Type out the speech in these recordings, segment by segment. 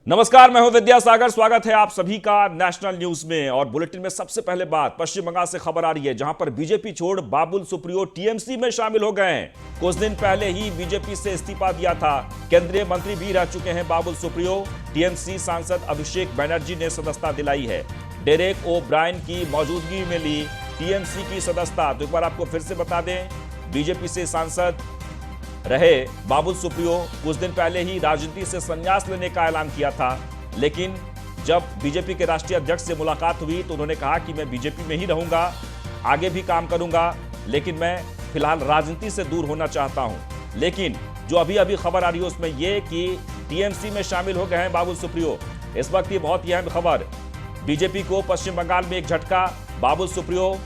नमस्कार, मैं हूं विद्यासागर। स्वागत है आप सभी का नेशनल न्यूज में। और बुलेटिन में सबसे पहले बात पश्चिम बंगाल से खबर आ रही है, जहां पर बीजेपी छोड़ बाबुल सुप्रियो टीएमसी में शामिल हो गए हैं। कुछ दिन पहले ही बीजेपी से इस्तीफा दिया था। केंद्रीय मंत्री भी रह चुके हैं बाबुल सुप्रियो। टीएमसी सांसद अभिषेक बनर्जी ने सदस्यता दिलाई है। डेरेक ओ ब्रायन की मौजूदगी में ली टीएमसी की सदस्यता। तो एक बार आपको फिर से बता दें, बीजेपी से सांसद रहे बाबुल सुप्रियो कुछ दिन पहले ही राजनीति से संन्यास लेने का ऐलान किया था, लेकिन जब बीजेपी के राष्ट्रीय अध्यक्ष से मुलाकात हुई तो उन्होंने कहा कि मैं बीजेपी में ही रहूंगा, आगे भी काम करूंगा, लेकिन मैं फिलहाल राजनीति से दूर होना चाहता हूं। लेकिन जो अभी अभी खबर आ रही है उसमें यह कि टीएमसी में शामिल हो गए हैं बाबुल सुप्रियो। इस वक्त ये बहुत ही अहम खबर। बीजेपी को पश्चिम बंगाल में एक झटका। बाबुल सुप्रियो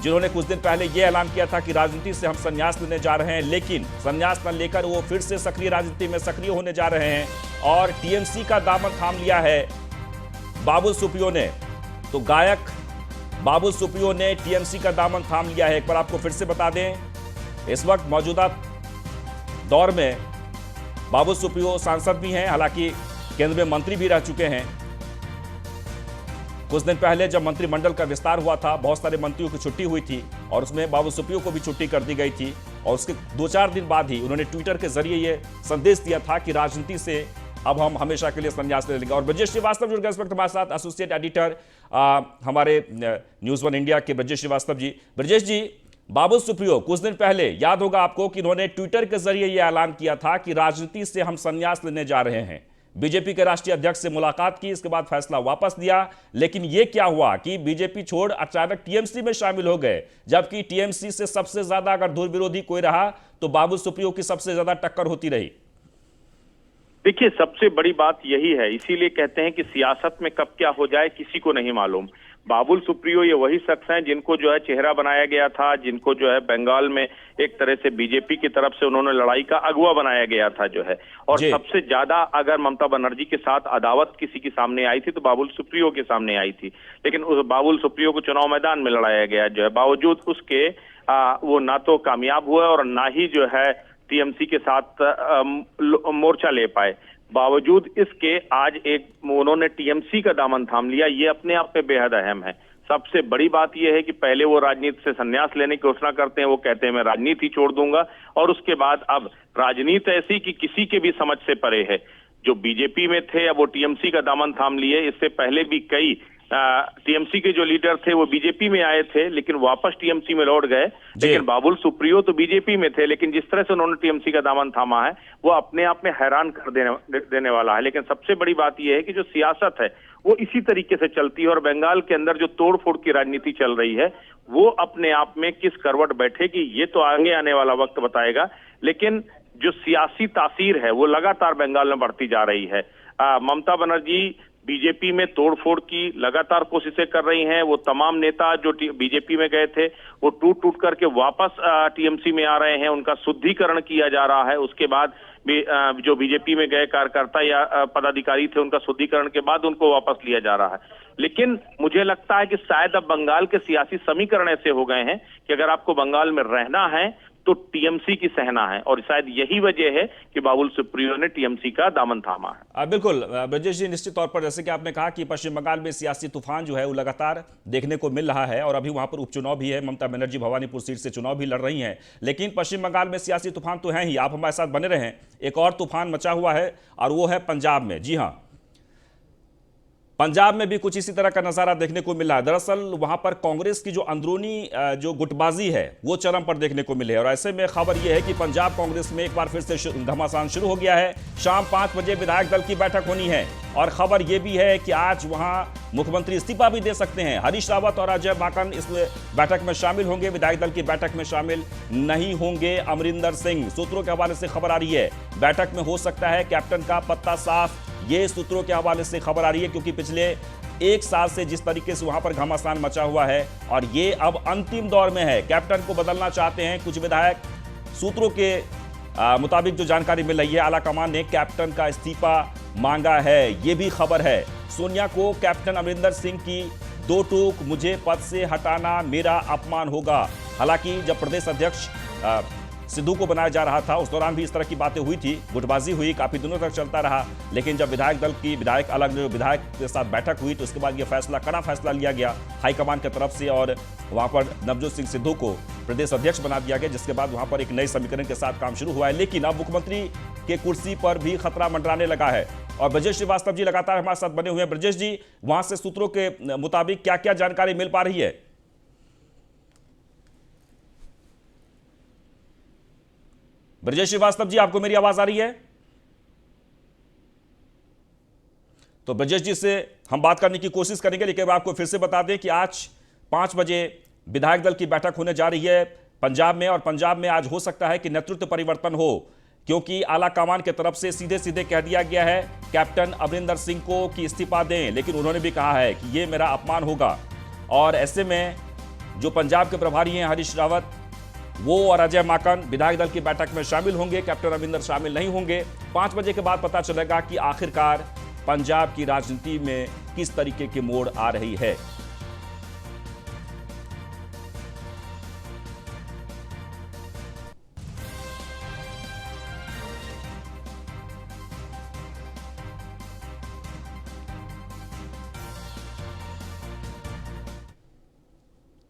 जिन्होंने कुछ दिन पहले यह ऐलान किया था कि राजनीति से हम संन्यास लेने जा रहे हैं, लेकिन संन्यास न लेकर वो फिर से सक्रिय राजनीति में सक्रिय होने जा रहे हैं और टीएमसी का दामन थाम लिया है बाबुल सुप्रियो ने। तो गायक बाबुल सुप्रियो ने टीएमसी का दामन थाम लिया है। एक बार आपको फिर से बता दें, इस वक्त मौजूदा दौर में बाबुल सुप्रियो सांसद भी हैं, हालांकि केंद्रीय मंत्री भी रह चुके हैं। कुछ दिन पहले जब मंत्रिमंडल का विस्तार हुआ था, बहुत सारे मंत्रियों की छुट्टी हुई थी और उसमें बाबुल सुप्रियो को भी छुट्टी कर दी गई थी। और उसके 2-4 दिन बाद ही उन्होंने ट्विटर के जरिए यह संदेश दिया था कि राजनीति से अब हम हमेशा के लिए संन्यास ले लेंगे। और ब्रजेश श्रीवास्तव जुड़ गए इस वक्त हमारे साथ, एसोसिएट एडिटर हमारे न्यूज़ 1 इंडिया के ब्रजेश श्रीवास्तव जी। ब्रजेश जी, बाबुल सुप्रियो कुछ दिन पहले याद होगा आपको कि उन्होंने ट्विटर के जरिए यह ऐलान किया था कि राजनीति से हम संन्यास लेने जा रहे हैं। बीजेपी के राष्ट्रीय अध्यक्ष से मुलाकात की, इसके बाद फैसला वापस लिया। लेकिन यह क्या हुआ कि बीजेपी छोड़ अचानक टीएमसी में शामिल हो गए, जबकि टीएमसी से सबसे ज्यादा अगर धुर विरोधी कोई रहा तो बाबुल सुप्रियो की सबसे ज्यादा टक्कर होती रही। देखिए, सबसे बड़ी बात यही है, इसीलिए कहते हैं कि सियासत में कब क्या हो जाए किसी को नहीं मालूम। बाबुल सुप्रियो ये वही शख्स हैं जिनको जो है चेहरा बनाया गया था, जिनको जो है बंगाल में एक तरह से बीजेपी की तरफ से उन्होंने लड़ाई का अगुवा बनाया गया था जो है। और सबसे ज्यादा अगर ममता बनर्जी के साथ अदावत किसी के सामने आई थी तो बाबुल सुप्रियो के सामने आई थी। लेकिन उस बाबुल सुप्रियो को चुनाव मैदान में लड़ाया गया जो है, बावजूद उसके वो ना तो कामयाब हुए और ना ही जो है टीएमसी के साथ मोर्चा ले पाए। बावजूद इसके आज एक उन्होंने टीएमसी का दामन थाम लिया, ये अपने आप में बेहद अहम है। सबसे बड़ी बात यह है कि पहले वो राजनीति से संन्यास लेने की घोषणा करते हैं, वो कहते हैं मैं राजनीति छोड़ दूंगा, और उसके बाद अब राजनीति ऐसी कि किसी के भी समझ से परे है। जो बीजेपी में थे अब वो टीएमसी का दामन थाम लिए। इससे पहले भी कई टीएमसी के जो लीडर थे वो बीजेपी में आए थे लेकिन वापस टीएमसी में लौट गए। लेकिन बाबुल सुप्रियो तो बीजेपी में थे, लेकिन जिस तरह से उन्होंने टीएमसी का दामन थामा है वो अपने आप में हैरान कर देने वाला है। लेकिन सबसे बड़ी बात यह है कि जो सियासत है वो इसी तरीके से चलती है और बंगाल के अंदर जो तोड़फोड़ की राजनीति चल रही है वो अपने आप में किस करवट बैठेगी ये तो आगे आने वाला वक्त बताएगा। लेकिन जो सियासी तासीर है वो लगातार बंगाल में बढ़ती जा रही है। ममता बनर्जी बीजेपी में तोड़फोड़ की लगातार कोशिशें कर रही हैं। वो तमाम नेता जो बीजेपी में गए थे वो टूट टूट करके वापस टीएमसी में आ रहे हैं, उनका शुद्धिकरण किया जा रहा है। उसके बाद जो बीजेपी में गए कार्यकर्ता या पदाधिकारी थे उनका शुद्धिकरण के बाद उनको वापस लिया जा रहा है। लेकिन मुझे लगता है कि शायद अब बंगाल के सियासी समीकरण ऐसे हो गए हैं कि अगर आपको बंगाल में रहना है तो टीएमसी की सहना है, और शायद यही वजह है कि बाबुल सुप्रियो ने टीएमसी का दामन थामा है। बिल्कुल ब्रजेश जी, निश्चित तौर पर जैसे कि आपने कहा कि पश्चिम बंगाल में सियासी तूफान जो है वो लगातार देखने को मिल रहा है और अभी वहां पर उपचुनाव भी है। ममता बनर्जी भवानीपुर सीट से चुनाव भी लड़ रही हैं, लेकिन पश्चिम बंगाल में सियासी तूफान तो है ही। आप हमारे साथ बने रहें, एक और तूफान मचा हुआ है और वो है पंजाब में। जी हाँ, पंजाब में भी कुछ इसी तरह का नजारा देखने को मिला है। दरअसल वहां पर कांग्रेस की जो अंदरूनी जो गुटबाजी है वो चरम पर देखने को मिले है और ऐसे में खबर यह है कि पंजाब कांग्रेस में एक बार फिर से घमासान शुरू हो गया है। शाम 5 बजे विधायक दल की बैठक होनी है और खबर यह भी है कि आज वहां मुख्यमंत्री इस्तीफा भी दे सकते हैं। हरीश रावत और अजय माकन इस बैठक में शामिल होंगे। विधायक दल की बैठक में शामिल नहीं होंगे अमरिंदर सिंह। सूत्रों के हवाले से खबर आ रही है बैठक में हो सकता है कैप्टन का पत्ता साफ। ये सूत्रों के हवाले से खबर आ रही है क्योंकि पिछले 1 साल से जिस तरीके से वहां पर घमासान मचा हुआ है और ये अब अंतिम दौर में है। कैप्टन को बदलना चाहते हैं कुछ विधायक। सूत्रों के मुताबिक जो जानकारी मिल रही है, आला कमान ने कैप्टन का इस्तीफा मांगा है। ये भी खबर है सोनिया को कैप्टन अमरिंदर सिंह की 2 टूक, मुझे पद से हटाना मेरा अपमान होगा। हालांकि जब प्रदेश अध्यक्ष सिद्धू को बनाया जा रहा था, उस दौरान भी इस तरह की बातें हुई थी, गुटबाजी हुई, काफी दिनों तक चलता रहा। लेकिन जब विधायक दल की अलग विधायक के साथ बैठक हुई तो उसके बाद यह फैसला, कड़ा फैसला लिया गया हाईकमान की तरफ से और वहां पर नवजोत सिंह सिद्धू को प्रदेश अध्यक्ष बना दिया गया, जिसके बाद वहां पर एक नए समीकरण के साथ काम शुरू हुआ है। लेकिन अब मुख्यमंत्री के कुर्सी पर भी खतरा मंडराने लगा है और ब्रजेश श्रीवास्तव जी लगातार हमारे साथ बने हुए हैं। ब्रजेश जी, वहां से सूत्रों के मुताबिक क्या क्या जानकारी मिल पा रही है? ब्रजेश श्रीवास्तव जी, आपको मेरी आवाज आ रही है? तो ब्रजेश जी से हम बात करने की कोशिश करेंगे, लेकिन आपको फिर से बता दें कि आज 5 बजे विधायक दल की बैठक होने जा रही है पंजाब में, और पंजाब में आज हो सकता है कि नेतृत्व परिवर्तन हो, क्योंकि आला कमान की तरफ से सीधे सीधे कह दिया गया है कैप्टन अमरिंदर सिंह को कि इस्तीफा दें, लेकिन उन्होंने भी कहा है कि यह मेरा अपमान होगा। और ऐसे में जो पंजाब के प्रभारी हैं हरीश रावत, वो और अजय माकन विधायक दल की बैठक में शामिल होंगे, कैप्टन अमरिंदर शामिल नहीं होंगे। 5 बजे के बाद पता चलेगा कि आखिरकार पंजाब की राजनीति में किस तरीके की मोड़ आ रही है।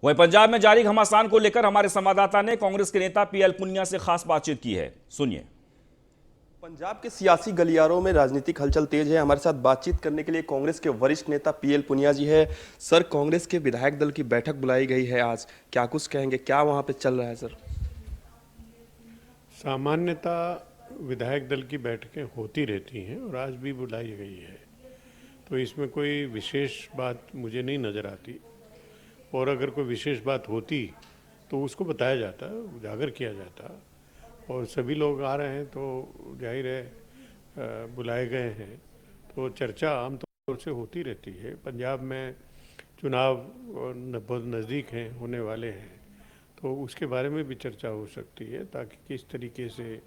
वहीं पंजाब में जारी घमासान को लेकर हमारे संवाददाता ने कांग्रेस के नेता पीएल पुनिया से खास बातचीत की है, सुनिए। पंजाब के सियासी गलियारों में राजनीतिक हलचल तेज है। हमारे साथ बातचीत करने के लिए कांग्रेस के वरिष्ठ नेता पीएल पुनिया जी है। सर, कांग्रेस के विधायक दल की बैठक बुलाई गई है आज, क्या कुछ कहेंगे, क्या वहां पे चल रहा है सर? सामान्यतः विधायक दल की बैठकें होती रहती हैं और आज भी बुलाई गई है, तो इसमें कोई विशेष बात मुझे नहीं नज़र आती। और अगर कोई विशेष बात होती तो उसको बताया जाता, उजागर किया जाता, और सभी लोग आ रहे हैं तो जाहिर है बुलाए गए हैं, तो चर्चा आमतौर से होती रहती है। पंजाब में चुनाव बहुत नज़दीक हैं, होने वाले हैं, तो उसके बारे में भी चर्चा हो सकती है, ताकि किस तरीके से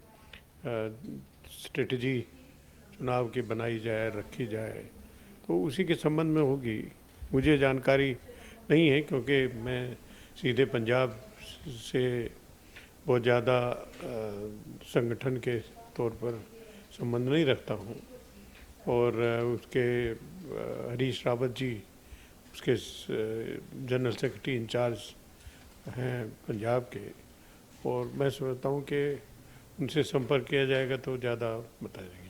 स्ट्रेटजी चुनाव की बनाई जाए, रखी जाए, तो उसी के संबंध में होगी। मुझे जानकारी नहीं है, क्योंकि मैं सीधे पंजाब से बहुत ज़्यादा संगठन के तौर पर संबंध नहीं रखता हूँ। और उसके हरीश रावत जी उसके जनरल सेक्रेटरी इंचार्ज हैं पंजाब के, और मैं समझता हूँ कि उनसे संपर्क किया जाएगा तो ज़्यादा बता देंगे।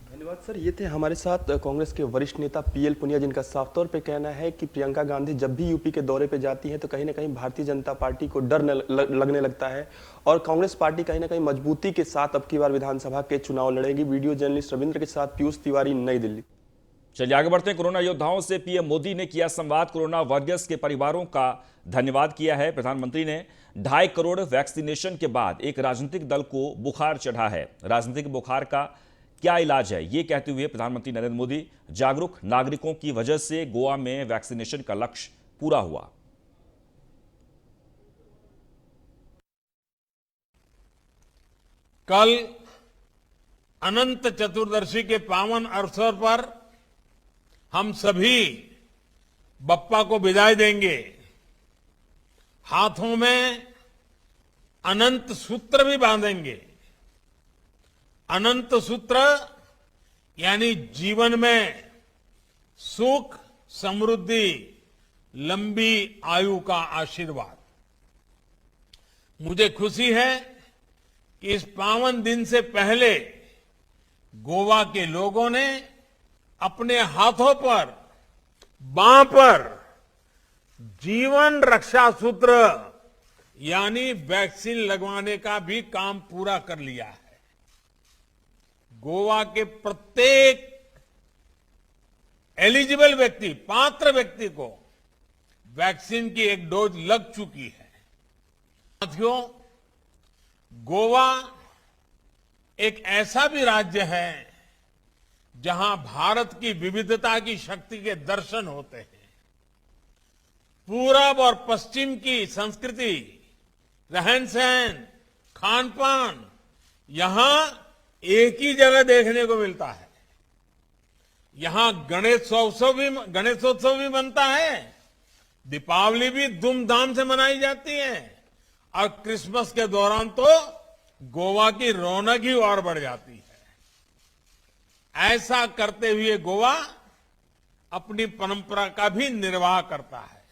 धन्यवाद सर। ये थे हमारे साथ कांग्रेस के वरिष्ठ नेता पीएल पुनिया, जिनका साफ तौर पे कहना है कि प्रियंका गांधी जब भी यूपी के दौरे पे जाती हैं तो कहीं ना कहीं भारतीय जनता पार्टी को डर लगने लगता है, और कांग्रेस पार्टी कहीं ना कहीं मजबूती के साथ अब की बार विधानसभा के चुनाव लड़ेगी। वीडियो जर्नलिस्ट रविंद्र के साथ पीयूष तिवारी, नई दिल्ली। चलिए आगे बढ़ते हैं। कोरोना योद्धाओं से पीएम मोदी ने किया संवाद, कोरोना वॉरियर्स के परिवारों का धन्यवाद किया है। प्रधानमंत्री ने 2.5 करोड़ वैक्सीनेशन के बाद एक राजनीतिक दल को बुखार चढ़ा है। राजनीतिक बुखार का क्या इलाज है, ये कहते हुए प्रधानमंत्री नरेंद्र मोदी, जागरूक नागरिकों की वजह से गोवा में वैक्सीनेशन का लक्ष्य पूरा हुआ। कल अनंत चतुर्दशी के पावन अवसर पर हम सभी बप्पा को विदाई देंगे। हाथों में अनंत सूत्र भी बांधेंगे। अनंत सूत्र यानी जीवन में सुख, समृद्धि, लंबी आयु का आशीर्वाद। मुझे खुशी है कि इस पावन दिन से पहले गोवा के लोगों ने अपने हाथों पर, बांह पर जीवन रक्षा सूत्र यानी वैक्सीन लगवाने का भी काम पूरा कर लिया है। गोवा के प्रत्येक एलिजिबल व्यक्ति, पात्र व्यक्ति को वैक्सीन की एक डोज लग चुकी है। साथियों, गोवा एक ऐसा भी राज्य है जहां भारत की विविधता की शक्ति के दर्शन होते हैं। पूरब और पश्चिम की संस्कृति, रहन सहन, खान पान यहां एक ही जगह देखने को मिलता है। यहां गणेशोत्सव भी बनता है, दीपावली भी धूमधाम से मनाई जाती है, और क्रिसमस के दौरान तो गोवा की रौनक ही और बढ़ जाती है। ऐसा करते हुए गोवा अपनी परंपरा का भी निर्वाह करता है।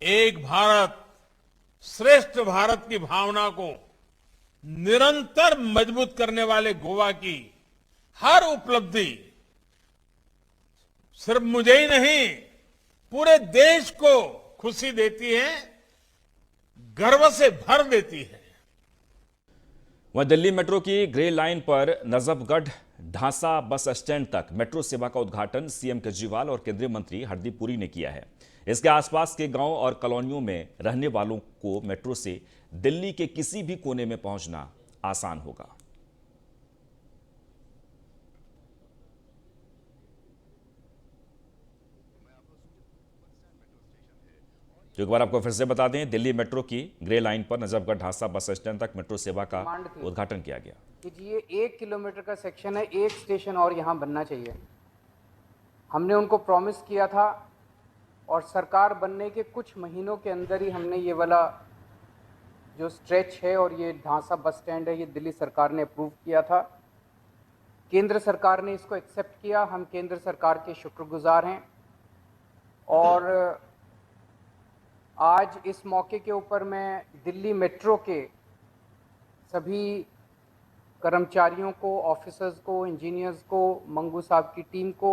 एक भारत श्रेष्ठ भारत की भावना को निरंतर मजबूत करने वाले गोवा की हर उपलब्धि सिर्फ मुझे ही नहीं, पूरे देश को खुशी देती है, गर्व से भर देती है। वहीं दिल्ली मेट्रो की ग्रे लाइन पर नजफगढ़ ढांसा बस स्टैंड तक मेट्रो सेवा का उद्घाटन सीएम केजरीवाल और केंद्रीय मंत्री हरदीप पुरी ने किया है। इसके आसपास के गांव और कॉलोनियों में रहने वालों को मेट्रो से दिल्ली के किसी भी कोने में पहुंचना आसान होगा। तो एक बार आपको फिर से बता दें, दिल्ली मेट्रो की ग्रे लाइन पर नजफगढ़ ढांसा बस स्टैंड तक मेट्रो सेवा का उद्घाटन किया गया। कि जी ये 1 किलोमीटर का सेक्शन है, एक स्टेशन और यहाँ बनना चाहिए। हमने उनको प्रॉमिस किया था और सरकार बनने के कुछ महीनों के अंदर ही हमने ये वाला जो स्ट्रेच है और ये ढांसा बस स्टैंड है, ये दिल्ली सरकार ने अप्रूव किया था। केंद्र सरकार ने इसको एक्सेप्ट किया, हम केंद्र सरकार के शुक्रगुजार हैं। और आज इस मौके के ऊपर मैं दिल्ली मेट्रो के सभी कर्मचारियों को, ऑफिसर्स को, इंजीनियर्स को, मंगू साहब की टीम को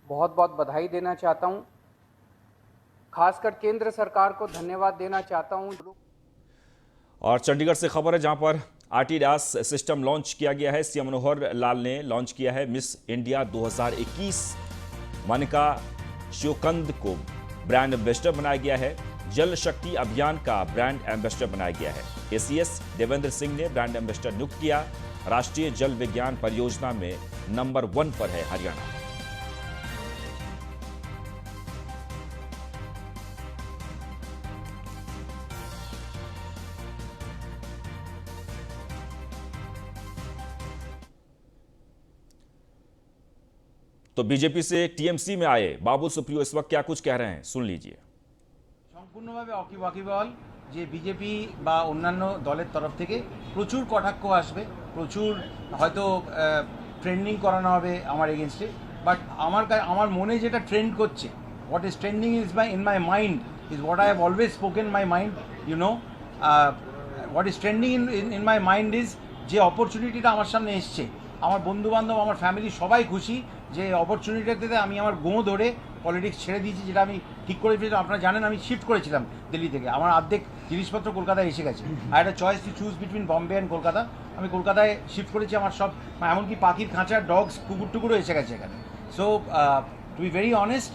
बहुत बहुत बधाई देना चाहता हूं। खासकर केंद्र सरकार को धन्यवाद देना चाहता हूं। और चंडीगढ़ से खबर है, जहां पर आरटी-डैश सिस्टम लॉन्च किया गया है। सीएम मनोहर लाल ने लॉन्च किया है। मिस इंडिया 2021 मनिका शिवकंद को ब्रांड एम्बेसडर बनाया गया है। जल शक्ति अभियान का ब्रांड एम्बेसडर बनाया गया है। एसीएस देवेंद्र सिंह ने ब्रांड एम्बेसडर नियुक्त किया। राष्ट्रीय जल विज्ञान परियोजना में नंबर 1 पर है हरियाणा। तो बीजेपी से टीएमसी में आए बाबुल सुप्रियो इस वक्त क्या कुछ कह रहे हैं, सुन लीजिए। সম্পূর্ণভাবে অকিবাকিবল যে বিজেপি বা অন্যান্য দলের তরফ থেকে প্রচুর কটাক্ষ আসবে, প্রচুর হয়তো ট্রেন্ডিং করানো হবে আমার এগেনস্টে। বাট আমার মনে যেটা ট্রেন্ড করছে, what is trending is in my mind is what I have always spoken my mind, you know. What is trending in my mind is যে অপরচুনিটিটা আমার সামনে এসছে, আমার বন্ধুবান্ধব, আমার ফ্যামিলি সবাই খুশি যে অপরচুনিটিতে আমি আমার গোঁ ধরে পলিটিক্স ছেড়ে দিয়েছি, যেটা আমি ঠিক করে ফেলেছিলাম। আপনারা জানেন আমি শিফট করেছিলাম দিল্লি থেকে, আমার অর্ধেক জিনিসপত্র কলকাতায় এসে গেছে। আর একটা choice to choose between Bombay and Kolkata. আমি কলকাতায় শিফট করেছি, আমার সব এমনকি পাখির খাঁচার ডগস কুকুর টুকুরও এসে গেছে এখানে। So to be very honest,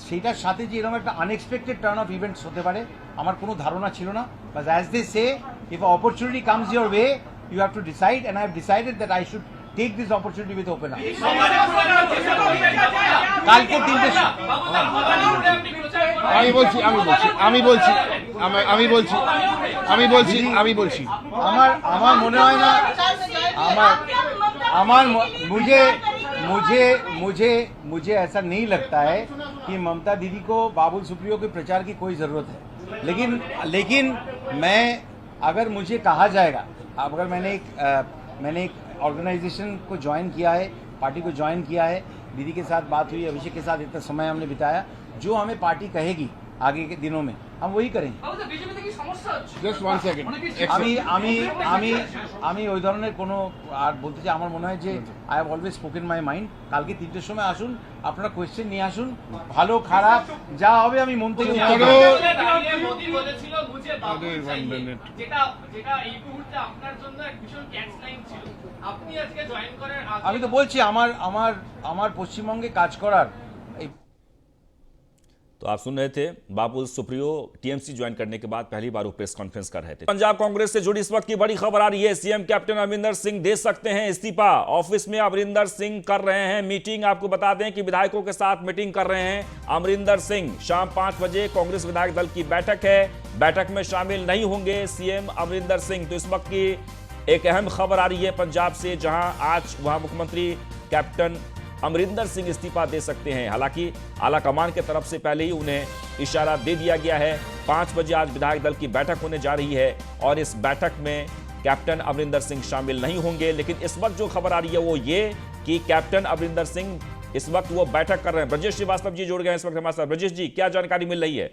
সেইটার সাথে যে এরকম একটা আনএক্সপেক্টেড টার্ন অফ ইভেন্টস হতে পারে আমার কোনো ধারণা ছিল না। But as they say, if opportunity comes your way, you have to decide, and I have decided that I should take this opportunity with open arms. কালকে 3টে আমি বলছি আমার মনে হয় না, मुझे ऐसा नहीं लगता है कि ममता दीदी को बाबुल सुप्रियो के प्रचार की कोई ज़रूरत है। लेकिन मैं, अगर मुझे कहा जाएगा, अगर मैंने एक ऑर्गेनाइजेशन को ज्वाइन किया है, पार्टी को ज्वाइन किया है, दीदी के साथ बात हुई, अभिषेक के साथ इतना समय हमने बिताया, जो हमें पार्टी कहेगी आगे के दिनों में हम वही करेंगे। আমি ওই ধরনের কোনো আর বলতে চাই, আমার মনে হয় যে I have always spoken my mind. কালকে 3টের সময় আসুন, আপনারা কোয়েশ্চেন নিয়ে আসুন, ভালো খারাপ যা হবে আমি মন থেকে আমি তো বলছি আমার পশ্চিমবঙ্গে কাজ করার। तो आप सुन रहे थे बाबुल सुप्रियो टीएमसी ज्वाइन करने के बाद पहली बार वो प्रेस कॉन्फ्रेंस कर रहे थे। पंजाब कांग्रेस से जुड़ी इस वक्त की बड़ी खबर आ रही है, सीएम कैप्टन अमरिंदर सिंह दे सकते हैं इस्तीफा। ऑफिस में अमरिंदर सिंह कर रहे हैं मीटिंग। आपको बता दें कि विधायकों के साथ मीटिंग कर रहे हैं अमरिंदर सिंह। शाम 5 बजे कांग्रेस विधायक दल की बैठक है, बैठक में शामिल नहीं होंगे सीएम अमरिंदर सिंह। तो इस वक्त की एक अहम खबर आ रही है पंजाब से, जहां आज वहां मुख्यमंत्री कैप्टन अमरिंदर सिंह इस्तीफा दे सकते हैं। हालांकि आला कमान के तरफ से पहले ही उन्हें इशारा दे दिया गया है। 5 बजे आज विधायक दल की बैठक होने जा रही है और इस बैठक में कैप्टन अमरिंदर सिंह शामिल नहीं होंगे। लेकिन इस वक्त जो खबर आ रही है वो ये कि कैप्टन अमरिंदर सिंह इस वक्त वो बैठक कर रहे हैं। ब्रजेश श्रीवास्तव जी जुड़ गए हैं इस वक्त हमारे साथ। ब्रजेश जी, क्या जानकारी मिल रही है?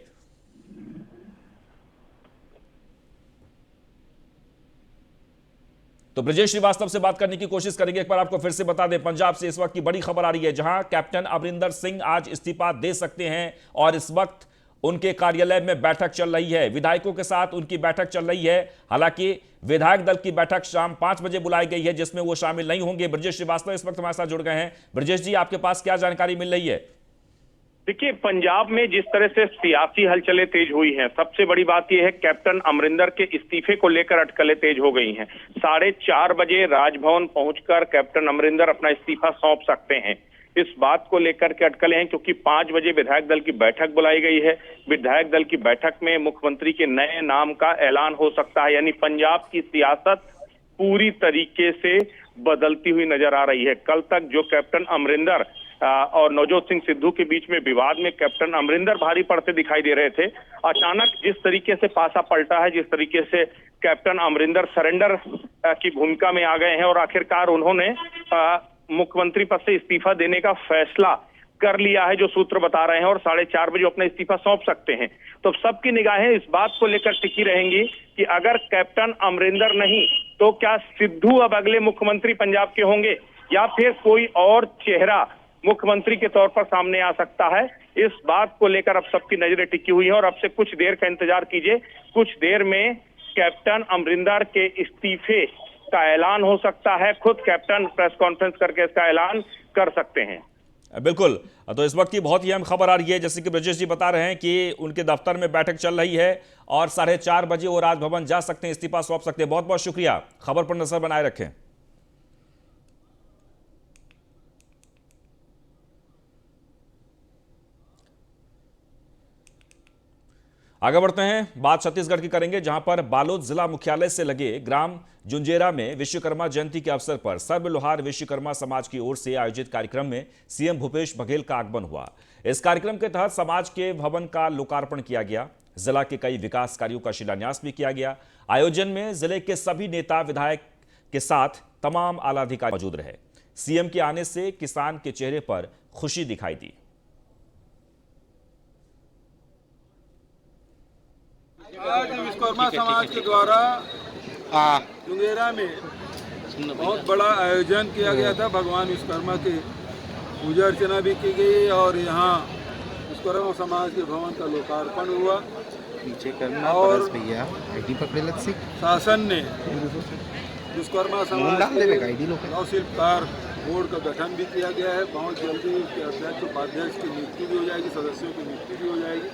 तो ब्रजेश श्रीवास्तव से बात करने की कोशिश करेंगे। एक बार आपको फिर से बता दें, पंजाब से इस वक्त की बड़ी खबर आ रही है जहां कैप्टन अमरिंदर सिंह आज इस्तीफा दे सकते हैं और इस वक्त उनके कार्यालय में बैठक चल रही है। विधायकों के साथ उनकी बैठक चल रही है। हालांकि विधायक दल की बैठक शाम 5 बजे बुलाई गई है जिसमें वो शामिल नहीं होंगे। ब्रजेश श्रीवास्तव इस वक्त हमारे साथ जुड़ गए हैं। ब्रजेश जी, आपके पास क्या जानकारी मिल रही है? देखिए, पंजाब में जिस तरह से सियासी हलचलें तेज हुई हैं, सबसे बड़ी बात यह है कैप्टन अमरिंदर के इस्तीफे को लेकर अटकलें तेज हो गई हैं। 4:30 बजे राजभवन पहुंचकर कैप्टन अमरिंदर अपना इस्तीफा सौंप सकते हैं। इस बात को लेकर के अटकलें हैं क्योंकि 5 बजे विधायक दल की बैठक बुलाई गई है। विधायक दल की बैठक में मुख्यमंत्री के नए नाम का ऐलान हो सकता है। यानी पंजाब की सियासत पूरी तरीके से बदलती हुई नजर आ रही है। कल तक जो कैप्टन अमरिंदर और नवजोत सिंह सिद्धू के बीच में विवाद में कैप्टन अमरिंदर भारी पड़ते दिखाई दे रहे थे, अचानक जिस तरीके से पासा पलटा है, जिस तरीके से कैप्टन अमरिंदर सरेंडर की भूमिका में आ गए हैं और आखिरकार उन्होंने मुख्यमंत्री पद से इस्तीफा देने का फैसला कर लिया है, जो सूत्र बता रहे हैं, और 4:30 बजे अपना इस्तीफा सौंप सकते हैं। तो सबकी निगाहें इस बात को लेकर टिकी रहेंगी कि अगर कैप्टन अमरिंदर नहीं तो क्या सिद्धू अब अगले मुख्यमंत्री पंजाब के होंगे या फिर कोई और चेहरा मुख्यमंत्री के तौर पर सामने आ सकता है। इस बात को लेकर अब सबकी नजरें टिकी हुई हैं और अब से कुछ देर का इंतजार कीजिए। कुछ देर में कैप्टन अमरिंदर के इस्तीफे का ऐलान हो सकता है। खुद कैप्टन प्रेस कॉन्फ्रेंस करके इसका ऐलान कर सकते हैं। बिल्कुल। तो इस वक्त की बहुत ही अहम खबर आ रही है, जैसे कि ब्रजेश जी बता रहे हैं कि उनके दफ्तर में बैठक चल रही है और 4:30 बजे वो राजभवन जा सकते हैं, इस्तीफा सौंप सकते हैं। बहुत बहुत शुक्रिया। खबर पर नजर बनाए रखें। आगे बढ़ते हैं, बात छत्तीसगढ़ की करेंगे जहां पर बालोद जिला मुख्यालय से लगे ग्राम जुंजेरा में विश्वकर्मा जयंती के अवसर पर सर्व लोहार विश्वकर्मा समाज की ओर से आयोजित कार्यक्रम में सीएम भूपेश बघेल का आगमन हुआ। इस कार्यक्रम के तहत समाज के भवन का लोकार्पण किया गया। जिला के कई विकास कार्यों का शिलान्यास भी किया गया। आयोजन में जिले के सभी नेता विधायक के साथ तमाम आला अधिकारी मौजूद रहे। सीएम के आने से किसान के चेहरे पर खुशी दिखाई दी। आज विश्वकर्मा समाज के द्वारा जुंगेरा में बहुत बड़ा आयोजन किया गया था। भगवान विश्वकर्मा की पूजा अर्चना भी की गई और यहाँ विश्वकर्मा समाज के भवन का लोकार्पण हुआ। पीछे करना और भैया आईडी पकड़े लग से शासन ने विश्वकर्मा समाज के शिल्पकार बोर्ड का गठन भी किया गया है। बहुत जल्दी उसके अध्यक्ष उपाध्यक्ष की नियुक्ति भी हो जाएगी, सदस्यों की नियुक्ति भी हो जाएगी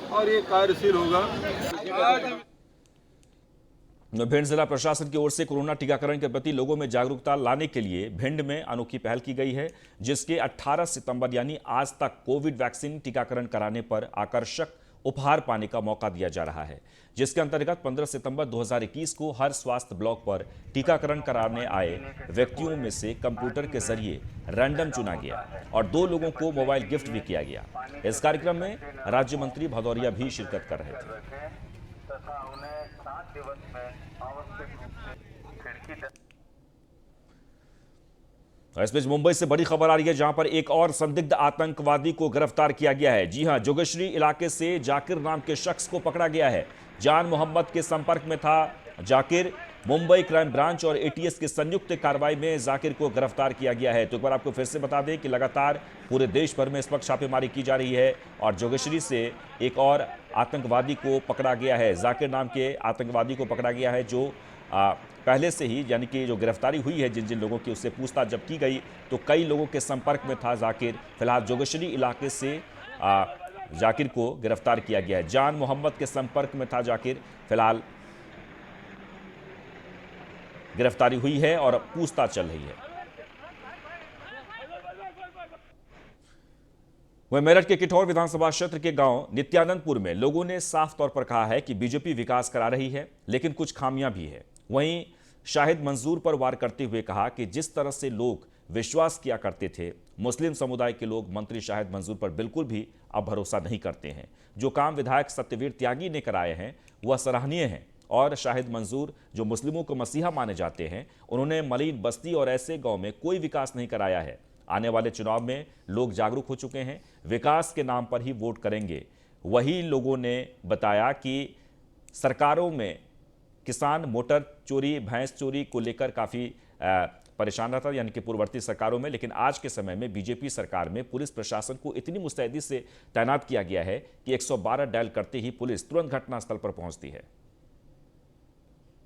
और ये कार्यशील होगा। भिंड जिला प्रशासन की ओर से कोरोना टीकाकरण के प्रति लोगों में जागरूकता लाने के लिए भिंड में अनोखी पहल की गई है, जिसके 18 सितंबर यानी आज तक कोविड वैक्सीन टीकाकरण कराने पर आकर्षक उपहार पाने का मौका दिया जा रहा है। जिसके अंतर्गत 15 सितंबर 2021 को हर स्वास्थ्य ब्लॉक पर टीकाकरण कराने आए व्यक्तियों में से कंप्यूटर के जरिए रैंडम चुना गया और 2 लोगों को मोबाइल गिफ्ट भी किया गया। इस कार्यक्रम में राज्य मंत्री भदौरिया भी शिरकत कर रहे थे। इस बीच मुंबई से बड़ी खबर आ रही है जहां पर एक और संदिग्ध आतंकवादी को गिरफ्तार किया गया है। जी हां, जोगेश्वरी इलाके से जाकिर नाम के शख्स को पकड़ा गया है। जान मोहम्मद के संपर्क में था जाकिर। मुंबई क्राइम ब्रांच और एटीएस की संयुक्त कार्रवाई में जाकिर को गिरफ्तार किया गया है। तो एक बार आपको फिर से बता दें कि लगातार पूरे देश भर में इस वक्त छापेमारी की जा रही है और जोगेश्वरी से एक और आतंकवादी को पकड़ा गया है। जाकिर नाम के आतंकवादी को पकड़ा गया है जो पहले से ही, यानी कि जो गिरफ्तारी हुई है जिन जिन लोगों की, उससे पूछताछ जब की गई तो कई लोगों के संपर्क में था जाकिर। फिलहाल जोगेश्वरी इलाके से जाकिर को गिरफ्तार किया गया है। जान मोहम्मद के संपर्क में था जाकिर। फिलहाल गिरफ्तारी हुई है और पूछताछ चल रही है। वहीं मेरठ के किठौर विधानसभा क्षेत्र के गांव नित्यानंदपुर में लोगों ने साफ तौर पर कहा है कि बीजेपी विकास करा रही है, लेकिन कुछ खामियां भी है। वहीं शाहिद मंजूर पर वार करते हुए कहा कि जिस तरह से लोग विश्वास किया करते थे, मुस्लिम समुदाय के लोग मंत्री शाहिद मंजूर पर बिल्कुल भी अब भरोसा नहीं करते हैं। जो काम विधायक सत्यवीर त्यागी ने कराए हैं वह सराहनीय है और शाहिद मंजूर, जो मुस्लिमों को मसीहा माने जाते हैं, उन्होंने मलिन बस्ती और ऐसे गांव में कोई विकास नहीं कराया है। आने वाले चुनाव में लोग जागरूक हो चुके हैं, विकास के नाम पर ही वोट करेंगे। वही लोगों ने बताया कि सरकारों में किसान मोटर चोरी, भैंस चोरी को लेकर काफ़ी परेशान रहता, यानी कि पूर्ववर्ती सरकारों में, लेकिन आज के समय में बीजेपी सरकार में पुलिस प्रशासन को इतनी मुस्तैदी से तैनात किया गया है कि 112 डायल करते ही पुलिस तुरंत घटनास्थल पर पहुंचती है।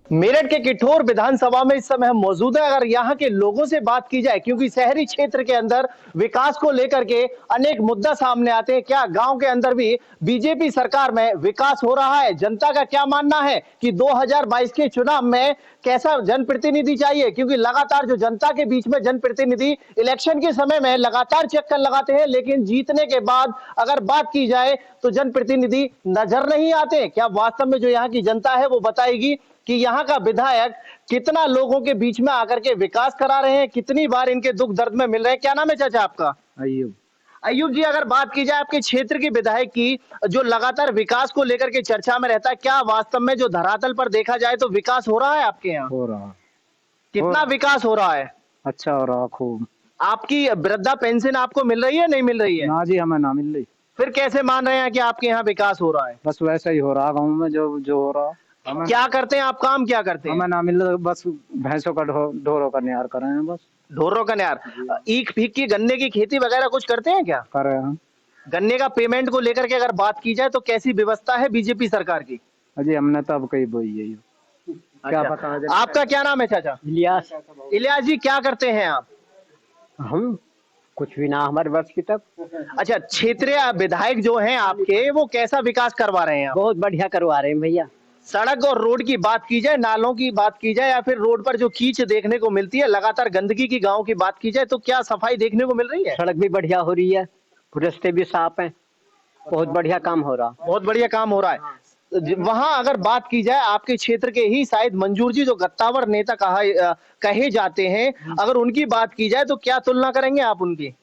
मेरठ के किठौर विधानसभा में इस समय हम मौजूद हैं। अगर यहाँ के लोगों से बात की जाए, क्योंकि शहरी क्षेत्र के अंदर विकास को लेकर के अनेक मुद्दा सामने आते हैं, क्या गांव के अंदर भी बीजेपी सरकार में विकास हो रहा है? जनता का क्या मानना है कि 2022 के चुनाव में कैसा जनप्रतिनिधि चाहिए? क्योंकि लगातार जो जनता के बीच में जनप्रतिनिधि इलेक्शन के समय में लगातार चक्कर लगाते हैं, लेकिन जीतने के बाद अगर बात की जाए तो जनप्रतिनिधि नजर नहीं आते। क्या वास्तव में जो यहाँ की जनता है वो बताएगी कि यहाँ का विधायक कितना लोगों के बीच में आकर के विकास करा रहे हैं, कितनी बार इनके दुख दर्द में मिल रहे हैं? क्या नाम है चाचा आपका? अयूब। अयूब जी, अगर बात की जाए आपके क्षेत्र के विधायक की, जो लगातार विकास को लेकर के चर्चा में रहता है, क्या वास्तव में जो धरातल पर देखा जाए तो विकास हो रहा है आपके यहाँ? हो रहा। कितना विकास हो रहा है? अच्छा हो रहा, खूब। आपकी वृद्धा पेंशन आपको मिल रही है, नहीं मिल रही है? ना जी, हमें ना मिल रही। फिर कैसे मान रहे हैं कि आपके यहाँ विकास हो रहा है? बस वैसा ही हो रहा गाँव में जो हो रहा। क्या करते हैं आप, काम क्या करते हैं? हमें ना मिल रहा, बस भैंसों का ढोरों का निहार कर रहे हैं। बस ढोरों का निहार। ईख फीक की, गन्ने की खेती वगैरह कुछ करते हैं क्या? कर रहे हैं। गन्ने का पेमेंट को लेकर के अगर बात की जाए तो कैसी व्यवस्था है बीजेपी सरकार की? अजी हमने तो अब कहीं बोई है। क्या अच्छा, पता। आपका क्या नाम है चाचा? इलियास। इलियास जी, क्या करते हैं आप? हम कुछ भी ना, हमारे बस की तक। अच्छा, क्षेत्रीय विधायक जो हैं आपके, वो कैसा विकास करवा रहे हैं? बहुत बढ़िया करवा रहे हैं भैया। सड़क और रोड की बात की जाए, नालों की बात की जाए, या फिर रोड पर जो कीच देखने को मिलती है, लगातार गंदगी की गांव की बात की जाए, तो क्या सफाई देखने को मिल रही है? सड़क भी बढ़िया हो रही है, रास्ते भी साफ हैं, बहुत बढ़िया काम हो रहा। बहुत बढ़िया काम हो रहा है। वहां अगर बात की जाए, आपके क्षेत्र के ही शायद मंजूर जी, जो गत्तावर नेता कहे जाते हैं, अगर उनकी बात की जाए तो क्या तुलना करेंगे आप उनकी?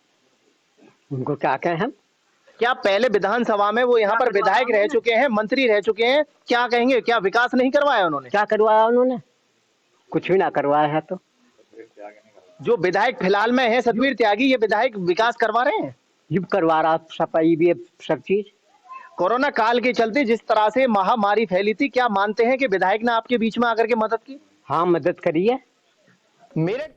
उनको क्या कहें हम? क्या पहले विधानसभा में वो यहाँ पर विधायक रह चुके हैं, मंत्री रह चुके हैं, क्या कहेंगे? क्या विकास नहीं करवाया उन्होंने? क्या करवाया उन्होंने? कुछ भी ना करवाया है। तो जो विधायक फिलहाल में है सतवीर त्यागी, ये विधायक विकास करवा रहे हैं? ये करवा रहा, सफाई भी, सब चीज। कोरोना काल के चलते जिस तरह से महामारी फैली थी, क्या मानते हैं कि विधायक ने आपके बीच में आकर के मदद की? हाँ, मदद करी है। मेरे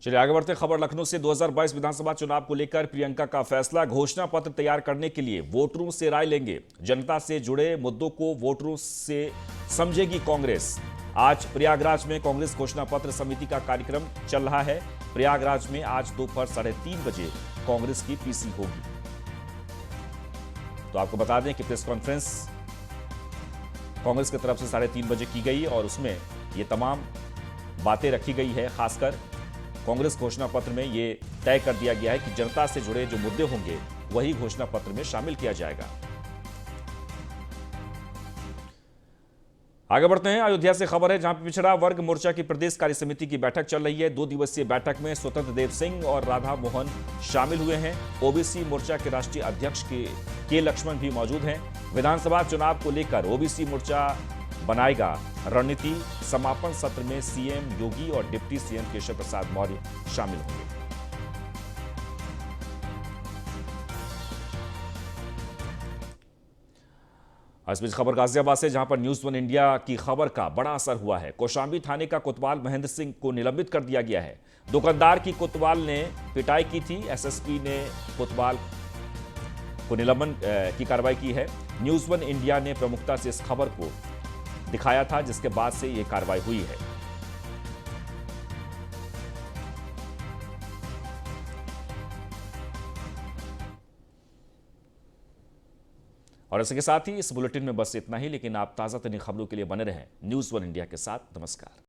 चलिए आगे बढ़ते। खबर लखनऊ से। 2022 विधानसभा चुनाव को लेकर प्रियंका का फैसला, घोषणा पत्र तैयार करने के लिए वोटरों से राय लेंगे। जनता से जुड़े मुद्दों को वोटरों से समझेगी कांग्रेस। आज प्रयागराज में कांग्रेस घोषणा पत्र समिति का कार्यक्रम चल रहा है। प्रयागराज में आज दोपहर 3:30 बजे कांग्रेस की पीसी होगी। तो आपको बता दें कि प्रेस कॉन्फ्रेंस कांग्रेस की तरफ से 3:30 बजे की गई और उसमें ये तमाम बातें रखी गई है। खासकर कांग्रेस घोषणा पत्र में ये तय कर दिया गया है कि जनता से जुड़े जो मुद्दे होंगे वही घोषणा पत्र में शामिल किया जाएगा। आगे बढ़ते हैं। अयोध्या से खबर है, जहां पर पिछड़ा वर्ग मोर्चा की प्रदेश कार्य समिति की बैठक चल रही है। 2 दिवसीय बैठक में स्वतंत्र देव सिंह और राधा मोहन शामिल हुए हैं। ओबीसी मोर्चा के राष्ट्रीय अध्यक्ष के लक्ष्मण भी मौजूद हैं। विधानसभा चुनाव को लेकर ओबीसी मोर्चा बनाएगा रणनीति। समापन सत्र में सीएम योगी और डिप्टी सीएम केशव प्रसाद मौर्य शामिल होंगे। इस बीच खबर गाजियाबाद से, जहां पर न्यूज 1 इंडिया की खबर का बड़ा असर हुआ है। कौशांबी थाने का कोतवाल महेंद्र सिंह को निलंबित कर दिया गया है। दुकानदार की कोतवाल ने पिटाई की थी। एसएसपी ने कोतवाल को निलंबन की कार्रवाई की है। न्यूज 1 इंडिया ने प्रमुखता से इस खबर को दिखाया था, जिसके बाद से यह कार्रवाई हुई है। और इसके साथ ही इस बुलेटिन में बस इतना ही, लेकिन आप ताजा तरीन खबरों के लिए बने रहें न्यूज 1 इंडिया के साथ। नमस्कार।